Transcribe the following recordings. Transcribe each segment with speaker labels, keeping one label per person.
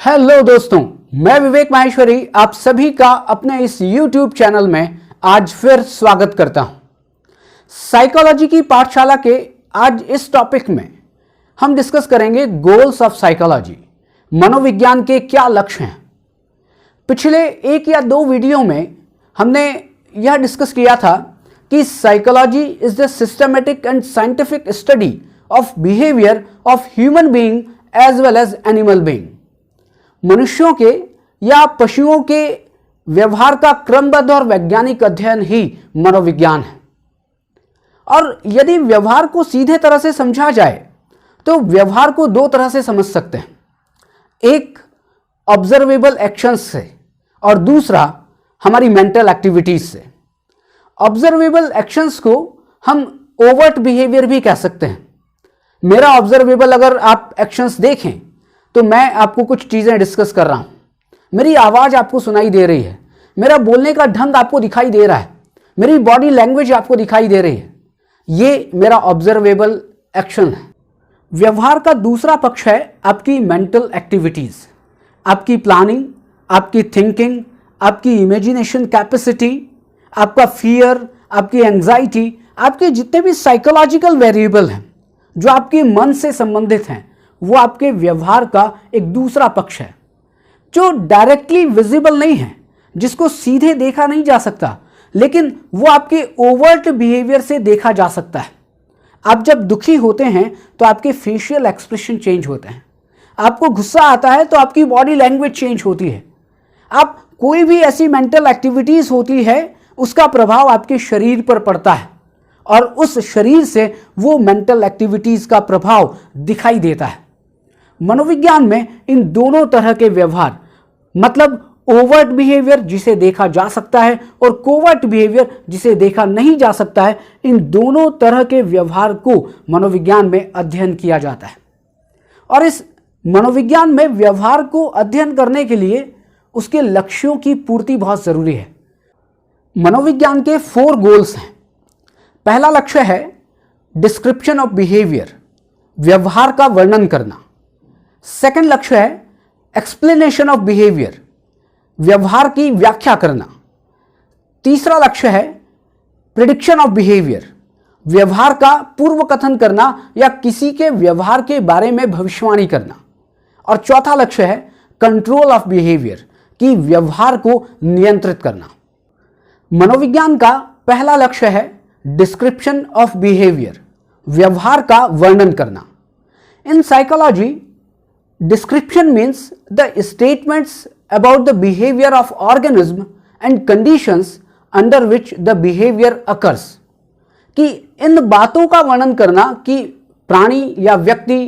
Speaker 1: Hello दोस्तों, मैं विवेक माहेश्वरी आप सभी का अपने इस YouTube चैनल में आज फिर स्वागत करता हूं। साइकोलॉजी की पाठशाला के आज इस टॉपिक में हम डिस्कस करेंगे गोल्स ऑफ साइकोलॉजी। मनोविज्ञान के क्या लक्ष्य हैं। पिछले एक या दो वीडियो में हमने यह डिस्कस किया था कि psychology is the systematic and scientific study of behaviour of human being as well as animal being. मनुष्यों के या पशुओं के व्यवहार का क्रमबद्ध और वैज्ञानिक अध्ययन ही मनोविज्ञान है। और यदि व्यवहार को सीधे तरह से समझा जाए तो व्यवहार को दो तरह से समझ सकते हैं, एक ऑब्जर्वेबल एक्शंस से और दूसरा हमारी मेंटल एक्टिविटीज से। ऑब्जर्वेबल एक्शंस को हम ओवर्ट बिहेवियर भी कह सकते हैं। मेरा ऑब्जर्वेबल अगर आप एक्शंस देखें तो मैं आपको कुछ चीजें डिस्कस कर रहा हूं, मेरी आवाज आपको सुनाई दे रही है, मेरा बोलने का ढंग आपको दिखाई दे रहा है, मेरी बॉडी लैंग्वेज आपको दिखाई दे रही है, ये मेरा ऑब्जर्वेबल एक्शन है। व्यवहार का दूसरा पक्ष है आपकी मेंटल एक्टिविटीज, आपकी प्लानिंग, आपकी थिंकिंग, आपकी इमेजिनेशन कैपेसिटी, आपका फियर, आपकी एंजाइटी, आपके जितने भी साइकोलॉजिकल वेरिएबल हैं जो आपके मन से संबंधित हैं, वो आपके व्यवहार का एक दूसरा पक्ष है जो डायरेक्टली विजिबल नहीं है, जिसको सीधे देखा नहीं जा सकता, लेकिन वो आपके ओवर्ट बिहेवियर से देखा जा सकता है। आप जब दुखी होते हैं तो आपके फेशियल एक्सप्रेशन चेंज होते हैं, आपको गुस्सा आता है तो आपकी बॉडी लैंग्वेज चेंज होती है, आप कोई भी ऐसी मेंटल एक्टिविटीज होती है उसका प्रभाव आपके शरीर पर पड़ता है और उस शरीर से वो मेंटल एक्टिविटीज का प्रभाव दिखाई देता है। मनोविज्ञान में इन दोनों तरह के व्यवहार, मतलब ओवर्ट बिहेवियर जिसे देखा जा सकता है और कोवर्ट बिहेवियर जिसे देखा नहीं जा सकता है, इन दोनों तरह के व्यवहार को मनोविज्ञान में अध्ययन किया जाता है। और इस मनोविज्ञान में व्यवहार को अध्ययन करने के लिए उसके लक्ष्यों की पूर्ति बहुत जरूरी है। मनोविज्ञान के 4 गोल्स हैं। पहला लक्ष्य है डिस्क्रिप्शन ऑफ बिहेवियर, व्यवहार का वर्णन करना। सेकंड लक्ष्य है एक्सप्लेनेशन ऑफ बिहेवियर, व्यवहार की व्याख्या करना। तीसरा लक्ष्य है प्रिडिक्शन ऑफ बिहेवियर, व्यवहार का पूर्व कथन करना या किसी के व्यवहार के बारे में भविष्यवाणी करना। और चौथा लक्ष्य है कंट्रोल ऑफ बिहेवियर, कि व्यवहार को नियंत्रित करना। मनोविज्ञान का पहला लक्ष्य है डिस्क्रिप्शन ऑफ बिहेवियर, व्यवहार का वर्णन करना। In psychology, description means the statements about the behavior of organism and conditions under which the behavior occurs। कि इन बातों का वर्णन करना कि प्राणी या व्यक्ति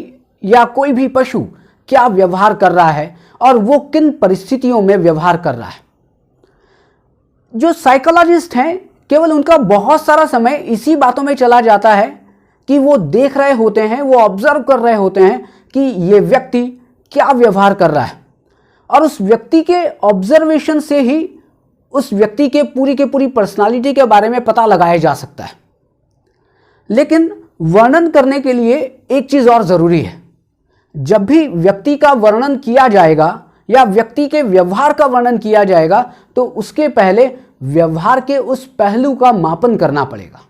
Speaker 1: या कोई भी पशु क्या व्यवहार कर रहा है और वो किन परिस्थितियों में व्यवहार कर रहा है। जो साइकोलॉजिस्ट हैं केवल उनका बहुत सारा समय इसी बातों में चला जाता है कि वो देख रहे होते हैं, वो ऑब्जर्व कर रहे होते हैं कि ये व्यक्ति क्या व्यवहार कर रहा है, और उस व्यक्ति के ऑब्जर्वेशन से ही उस व्यक्ति के पूरी पर्सनालिटी के बारे में पता लगाया जा सकता है। लेकिन वर्णन करने के लिए एक चीज और जरूरी है। जब भी व्यक्ति का वर्णन किया जाएगा या व्यक्ति के व्यवहार का वर्णन किया जाएगा तो उसके पहले व्यवहार के उस पहलू का मापन करना पड़ेगा,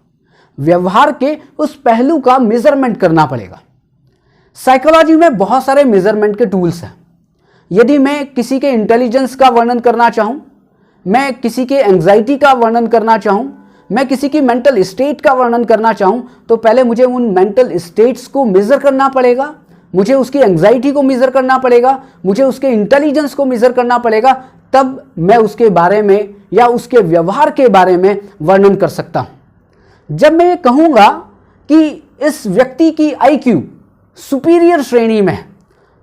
Speaker 1: व्यवहार के उस पहलू का मेजरमेंट करना पड़ेगा। साइकोलॉजी में बहुत सारे मेजरमेंट के टूल्स हैं। यदि मैं किसी के इंटेलिजेंस का वर्णन करना चाहूं, मैं किसी के एंजाइटी का वर्णन करना चाहूं, मैं किसी की मेंटल स्टेट का वर्णन करना चाहूं, तो पहले मुझे उन मेंटल स्टेट्स को मेजर करना पड़ेगा, मुझे उसकी एंजाइटी को मेजर करना पड़ेगा, मुझे उसके इंटेलिजेंस को मेजर करना पड़ेगा, तब मैं उसके बारे में या उसके व्यवहार के बारे में वर्णन कर सकता हूं। जब मैं ये कहूंगा कि इस व्यक्ति की IQ सुपीरियर श्रेणी में है,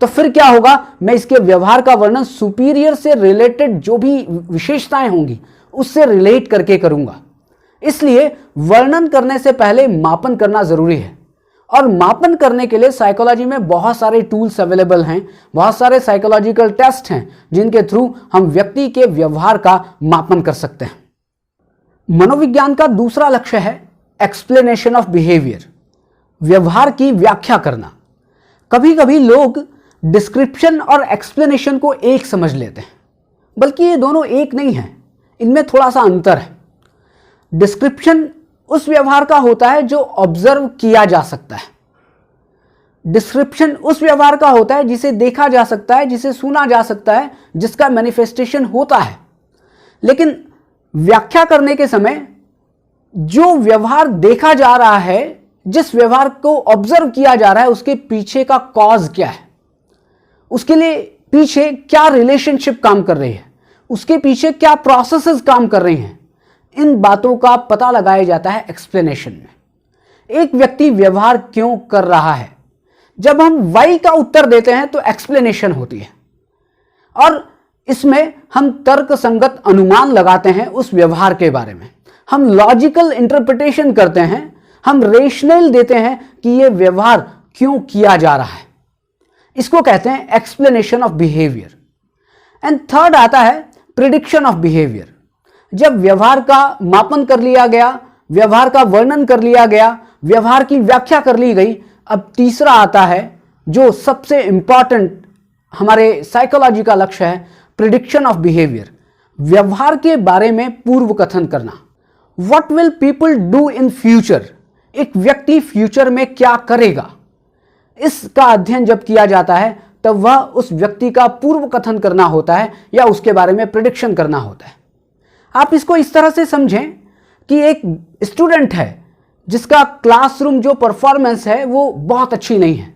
Speaker 1: तो फिर क्या होगा, मैं इसके व्यवहार का वर्णन सुपीरियर से रिलेटेड जो भी विशेषताएं होंगी उससे रिलेट करके करूंगा। इसलिए वर्णन करने से पहले मापन करना जरूरी है, और मापन करने के लिए साइकोलॉजी में बहुत सारे टूल्स अवेलेबल हैं, बहुत सारे साइकोलॉजिकल टेस्ट हैं जिनके थ्रू हम व्यक्ति के व्यवहार का मापन कर सकते हैं। मनोविज्ञान का दूसरा लक्ष्य है एक्सप्लेनेशन ऑफ बिहेवियर, व्यवहार की व्याख्या करना। कभी कभी लोग डिस्क्रिप्शन और एक्सप्लेनेशन को एक समझ लेते हैं, बल्कि ये दोनों एक नहीं है, इनमें थोड़ा सा अंतर है। डिस्क्रिप्शन उस व्यवहार का होता है जो ऑब्जर्व किया जा सकता है। डिस्क्रिप्शन उस व्यवहार का होता है जिसे देखा जा सकता है, जिसे सुना जा सकता है, जिसका मैनिफेस्टेशन होता है। लेकिन व्याख्या करने के समय जो व्यवहार देखा जा रहा है, जिस व्यवहार को ऑब्जर्व किया जा रहा है, उसके पीछे का कॉज क्या है, उसके लिए पीछे क्या रिलेशनशिप काम कर रही है, उसके पीछे क्या प्रोसेसेस काम कर रही हैं, इन बातों का पता लगाया जाता है एक्सप्लेनेशन में। एक व्यक्ति व्यवहार क्यों कर रहा है, जब हम वाई का उत्तर देते हैं तो एक्सप्लेनेशन होती है, और इसमें हम तर्क संगत अनुमान लगाते हैं उस व्यवहार के बारे में, हम लॉजिकल इंटरप्रिटेशन करते हैं, हम रेशनल देते हैं कि यह व्यवहार क्यों किया जा रहा है। इसको कहते हैं explanation of behaviour. And third आता है प्रिडिक्शन ऑफ बिहेवियर। जब व्यवहार का मापन कर लिया गया, व्यवहार का वर्णन कर लिया गया, व्यवहार की व्याख्या कर ली गई, अब तीसरा आता है जो सबसे इंपॉर्टेंट हमारे साइकोलॉजी का लक्ष्य है, प्रिडिक्शन ऑफ बिहेवियर। व्यवहार के बारे में पूर्व कथन करना। What will people do in future, एक व्यक्ति फ्यूचर में क्या करेगा, इसका अध्ययन जब किया जाता है तब वह उस व्यक्ति का पूर्व कथन करना होता है या उसके बारे में प्रिडिक्शन करना होता है। आप इसको इस तरह से समझें कि एक स्टूडेंट है जिसका क्लासरूम जो परफॉर्मेंस है वो बहुत अच्छी नहीं है,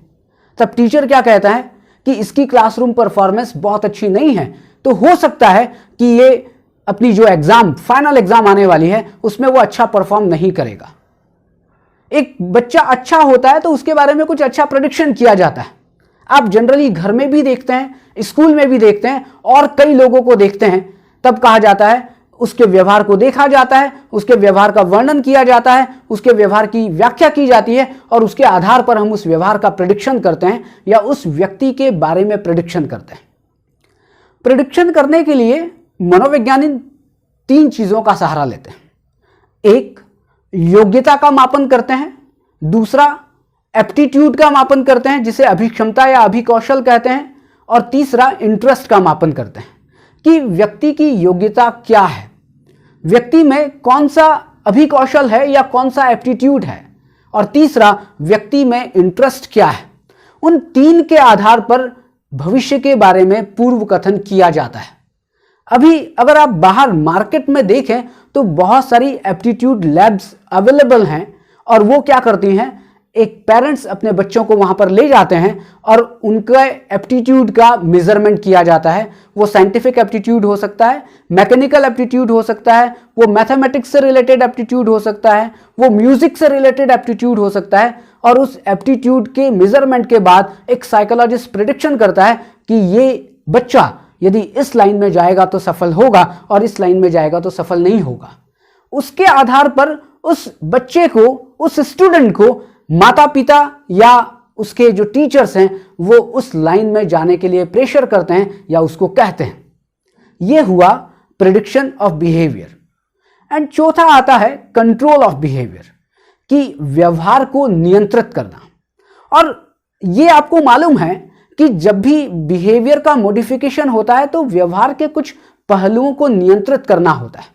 Speaker 1: तब टीचर क्या कहता है कि इसकी क्लासरूम परफॉर्मेंस बहुत अच्छी नहीं है, तो हो सकता है कि ये अपनी जो एग्जाम, फाइनल एग्जाम आने वाली है, उसमें वो अच्छा परफॉर्म नहीं करेगा। एक बच्चा अच्छा होता है तो उसके बारे में कुछ अच्छा प्रेडिक्शन किया जाता है। आप जनरली घर में भी देखते हैं, स्कूल में भी देखते हैं, और कई लोगों को देखते हैं, तब कहा जाता है, उसके व्यवहार को देखा जाता है, उसके व्यवहार का वर्णन किया जाता है, उसके व्यवहार की व्याख्या की जाती है, और उसके आधार पर हम उस व्यवहार का प्रेडिक्शन करते हैं या उस व्यक्ति के बारे में प्रेडिक्शन करते हैं। प्रेडिक्शन करने के लिए मनोवैज्ञानिक 3 चीजों का सहारा लेते हैं। एक, योग्यता का मापन करते हैं। दूसरा, एप्टीट्यूड का मापन करते हैं, जिसे अभिक्षमता या अभिकौशल कहते हैं। और तीसरा, इंटरेस्ट का मापन करते हैं कि व्यक्ति की योग्यता क्या है, व्यक्ति में कौन सा अभिकौशल है या कौन सा एप्टीट्यूड है, और तीसरा, व्यक्ति में इंटरेस्ट क्या है। उन 3 के आधार पर भविष्य के बारे में पूर्व कथन किया जाता है। अभी अगर आप बाहर मार्केट में देखें तो बहुत सारी एप्टीट्यूड लैब्स अवेलेबल हैं, और वो क्या करती हैं, एक पेरेंट्स अपने बच्चों को वहां पर ले जाते हैं और उनके एप्टीट्यूड का मेजरमेंट किया जाता है। वो साइंटिफिक एप्टीट्यूड हो सकता है, मैकेनिकल एप्टीट्यूड हो सकता है, वो मैथमेटिक्स से रिलेटेड एप्टीट्यूड हो सकता है, वो म्यूजिक से रिलेटेड एप्टीट्यूड हो सकता है, और उस एप्टीट्यूड के मेजरमेंट के बाद एक साइकोलॉजिस्ट प्रेडिक्शन करता है कि ये बच्चा यदि इस लाइन में जाएगा तो सफल होगा और इस लाइन में जाएगा तो सफल नहीं होगा। उसके आधार पर उस बच्चे को, उस स्टूडेंट को माता पिता या उसके जो टीचर्स हैं वो उस लाइन में जाने के लिए प्रेशर करते हैं या उसको कहते हैं। यह हुआ प्रेडिक्शन ऑफ बिहेवियर। एंड चौथा आता है कंट्रोल ऑफ बिहेवियर, कि व्यवहार को नियंत्रित करना। और यह आपको मालूम है कि जब भी बिहेवियर का मॉडिफिकेशन होता है तो व्यवहार के कुछ पहलुओं को नियंत्रित करना होता है।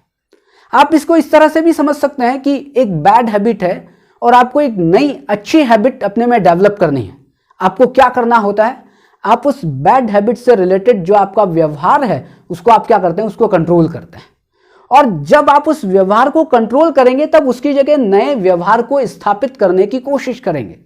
Speaker 1: आप इसको इस तरह से भी समझ सकते हैं कि एक बैड हैबिट है और आपको एक नई अच्छी हैबिट अपने में डेवलप करनी है। आपको क्या करना होता है, आप उस बैड हैबिट से रिलेटेड जो आपका व्यवहार है उसको आप क्या करते हैं, उसको कंट्रोल करते हैं। और जब आप उस व्यवहार को कंट्रोल करेंगे तब उसकी जगह नए व्यवहार को स्थापित करने की कोशिश करेंगे।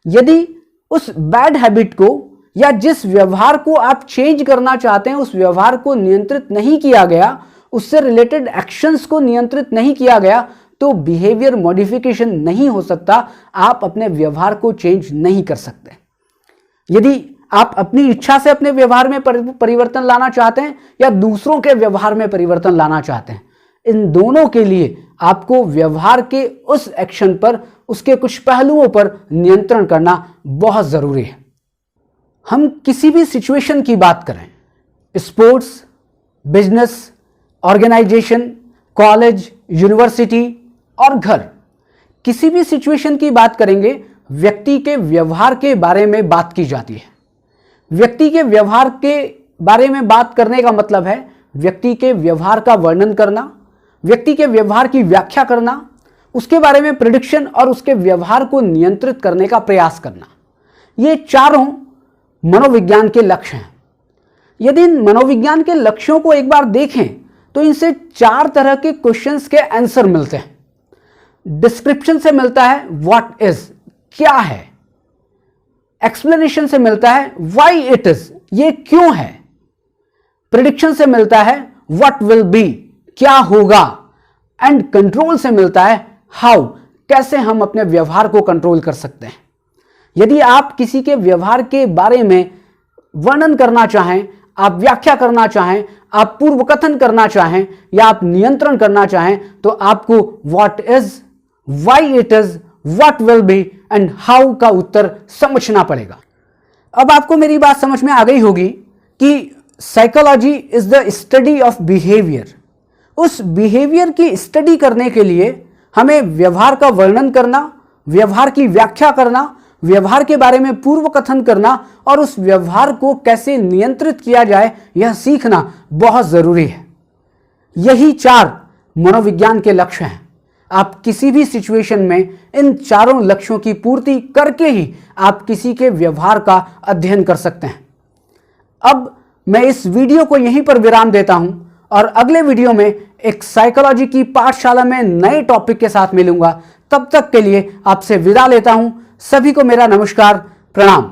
Speaker 1: यदि उस बैड हैबिट को या जिस व्यवहार को आप चेंज करना चाहते हैं उस व्यवहार को नियंत्रित नहीं किया गया, उससे रिलेटेड एक्शंस को नियंत्रित नहीं किया गया, तो बिहेवियर मॉडिफिकेशन नहीं हो सकता, आप अपने व्यवहार को चेंज नहीं कर सकते। यदि आप अपनी इच्छा से अपने व्यवहार में परिवर्तन लाना चाहते हैं या दूसरों के व्यवहार में परिवर्तन लाना चाहते हैं, इन दोनों के लिए आपको व्यवहार के उस एक्शन पर, उसके कुछ पहलुओं पर नियंत्रण करना बहुत जरूरी है। हम किसी भी सिचुएशन की बात करें, sports, business, organization, college, university और घर, किसी भी सिचुएशन की बात करेंगे, व्यक्ति के व्यवहार के बारे में बात की जाती है। व्यक्ति के व्यवहार के बारे में बात करने का मतलब है व्यक्ति के व्यवहार का वर्णन करना, व्यक्ति के व्यवहार की व्याख्या करना, उसके बारे में प्रिडिक्शन और उसके व्यवहार को नियंत्रित करने का प्रयास करना। ये चारों मनोविज्ञान के लक्ष्य हैं। यदि इन मनोविज्ञान के लक्ष्यों को एक बार देखें तो इनसे 4 तरह के क्वेश्चंस के आंसर मिलते हैं। डिस्क्रिप्शन से मिलता है व्हाट इज, क्या है। एक्सप्लेनेशन से मिलता है व्हाई इट इज, ये क्यों है। प्रिडिक्शन से मिलता है व्हाट विल बी, क्या होगा। एंड कंट्रोल से मिलता है हाउ, कैसे हम अपने व्यवहार को कंट्रोल कर सकते हैं। यदि आप किसी के व्यवहार के बारे में वर्णन करना चाहें, आप व्याख्या करना चाहें, आप पूर्व कथन करना चाहें या आप नियंत्रण करना चाहें तो आपको what is, why it is, what will be and how का उत्तर समझना पड़ेगा। अब आपको मेरी बात समझ में आ गई होगी कि psychology is the study of behaviour. उस बिहेवियर की स्टडी करने के लिए हमें व्यवहार का वर्णन करना, व्यवहार की व्याख्या करना, व्यवहार के बारे में पूर्व कथन करना और उस व्यवहार को कैसे नियंत्रित किया जाए यह सीखना बहुत जरूरी है। यही 4 मनोविज्ञान के लक्ष्य हैं। आप किसी भी सिचुएशन में इन चारों लक्ष्यों की पूर्ति करके ही आप किसी के व्यवहार का अध्ययन कर सकते हैं। अब मैं इस वीडियो को यहीं पर विराम देता हूं और अगले वीडियो में एक साइकोलॉजी की पाठशाला में नए टॉपिक के साथ मिलूंगा। तब तक के लिए आपसे विदा लेता हूं। सभी को मेरा नमस्कार, प्रणाम।